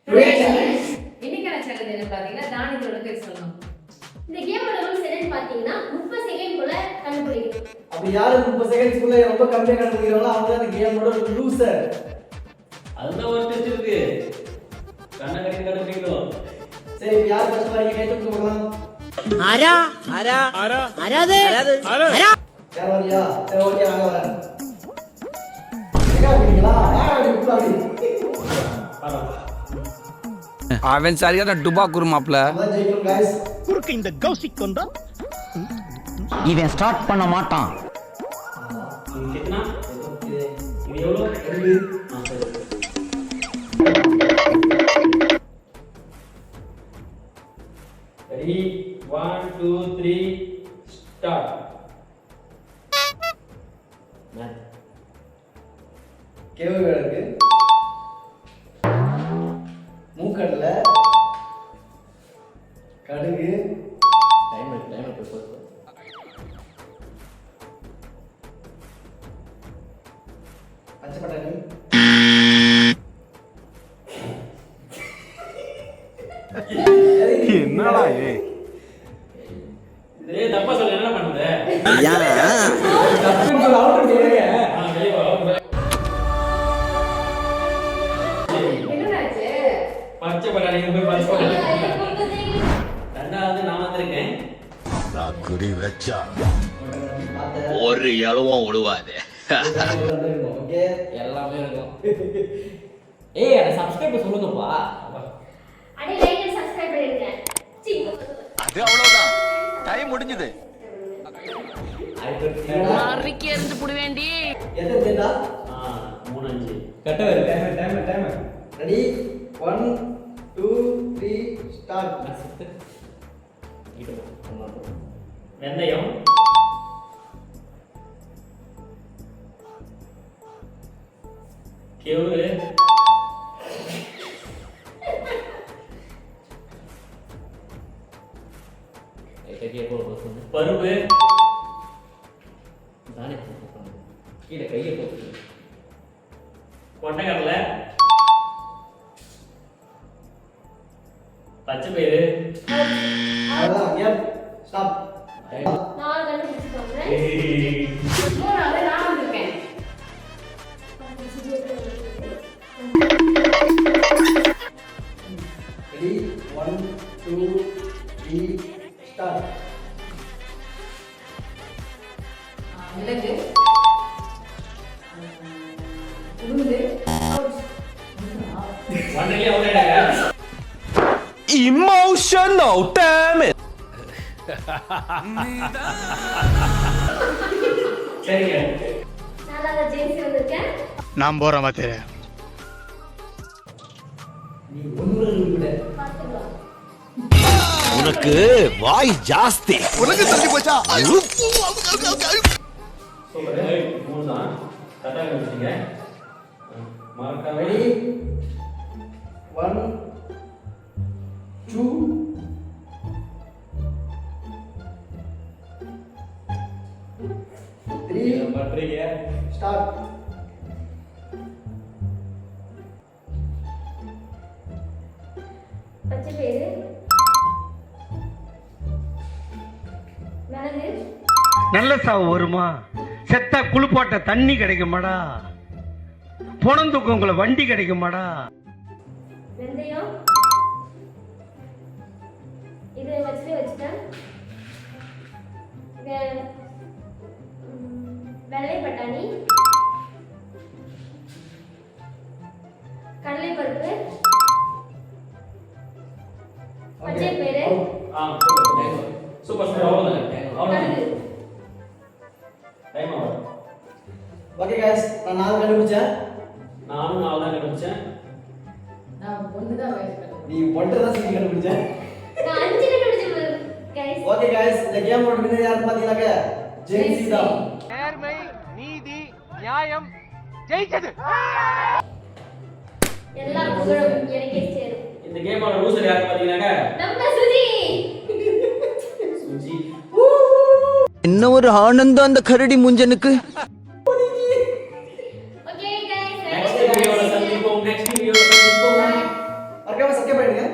இன்னைக்கான சேலஞ்ச் என்ன பாத்தீங்கன்னா தானியத்தோட பேர் சொல்லணும். இந்த கேமோட ரூல்ஸ் என்னன்னு பாத்தீங்கன்னா 30 செகண்ட்குள்ள கண்டுபிடிக்கணும். அப்ப யாரு 30 செகண்ட்ஸ்க்குள்ள ரொம்ப கம்மியா கண்டுபிடிக்கிறாங்களோ அவங்க தான் இந்த கேமோட லூசர். அதுதான் ஒரு டெஸ்ட் இருக்கு. கண்ணகரி கண்டுபிடிக்கணும். சரி யார் ஃபர்ஸ்ட் வரீங்க கை தூக்கு போலாம். அரா அராது யார் வரியா? சரி ஓகே வாங்க வரேன். எங்க வரீங்களா? யார் அப்படி அவன் சரியான டுபா குருமாப்ல. அதான் ஜெயிக்கணும் गाइस. குறுக்கு இந்த கௌசிக் கொண்டா இவன் ஸ்டார்ட் பண்ண மாட்டான். கிட்டனா? ஓகே. இது எவ்வளவு? ரெண்டு. சரி. Ready? 1, 2, 3, start. கேவு இருக்கு. மூக்கடல கடுகு டைம் போய் பச்சை பட்டாணி என்னடா இது? இதே தப்பா சொல்ல என்ன பண்ணுது? தப்புன்னு சொல்ல அவுட் பண்ணுங்க. வெளிய வா. என்னடாச்சு? பச்சை பட்டாணி போய் பச்சை பட்டாணி. ரெண்டாவது நான் வந்திருக்கேன். நான் குறி வச்சா பாத்து ஒரு இலவும் விடுவாதே. ஓகே எல்லாமே இருக்கும். ஏய் அத சப்ஸ்கிரைப் சொல்லுங்கப்பா. அடே லைக் அண்ட் சப்ஸ்கிரைப் பண்ணிருங்க. அது அவ்வளவுதான். டைம் முடிஞ்சது. அறிக்கை இருந்து புடுவேண்டி. எத்தனை தேடா 3 5 கட்ட வரு டைம் ரெடி 1 2 3 ஸ்டார்ட் வெந்தயம் கேவுரு பருப்பு கீழே கையை போட்டு கொண்டைக்கடலை பச்சை பயிறு அவ்வளவுதான் கேம் ஸ்டாப் நான் கண்டுபிடிச்சிட்டோம். மூணாவது நான் வந்திருக்கேன். ரெடி 1 2 3 ஸ்டார்ட் மிளகு, உளுந்து, ஒன்றையே அவுட்டாங்க Emotional damn it. சரிங்க நாலாவது ஜெயிச்சு வந்திருக்கேன். நான் போறேன் மாத்தேர. நீ ஒண்ணுல விட பாத்துக்கலாம். உனக்கு வாய் ஜாஸ்தி. உனக்கு தள்ளி போச்சா? சூப்பர் மூணு தான் கரெக்டாக வச்சுங்க மறக்காம ரெடி 1 2 3 பண்றீங்க ஸ்டார்ட் பச்சை பயிறு, மிளகு, நல்ல சாவு வருமா? செத்தா குளிப்பாட்ட தண்ணி கிடைக்குமாடா? பொணந்துக்கவங்கள வண்டி கிடைக்குமாடா? வெந்தயம், இது வச்சுட்டேன். வெள்ளை பட்டாணி, கடலை பருப்பு, பச்சை பயிறு, சூப்பர் அவ்வளோதான் கடுகு. டைம் ஆகும் ஓகே गाइस நான் நாலு கண்டுபிடிச்சேன் நானும் 4 தான் கண்டுபிடிச்சேன் நான் ஒண்ணுதான் வயசு. நீ ஒன்றரை தான் சீக்கிரம் கண்டுபிடிச்ச நான் 5 கண்டுபிடிச்சேன் गाइस. ஓகே गाइस இந்த கேமோட வின்னர் யார் பாத்தீங்களாக்க ஜெயிச்சி தான் நேர்மை, நீதி, நியாயம் ஜெயிச்சது. எல்லா புகழும் எனக்கே சேரும். இந்த கேமோட ரூல்ஸ் யார் பாத்தீங்கன்னாக்க நம்ம சுஜி. சுஜி என்ன ஒரு ஆனந்தம் அந்த கரடி முஞ்சனுக்கு. ஓகே गाइस நெக்ஸ்ட் வீடியோல சந்திப்போம். மறக்காம எடுங்க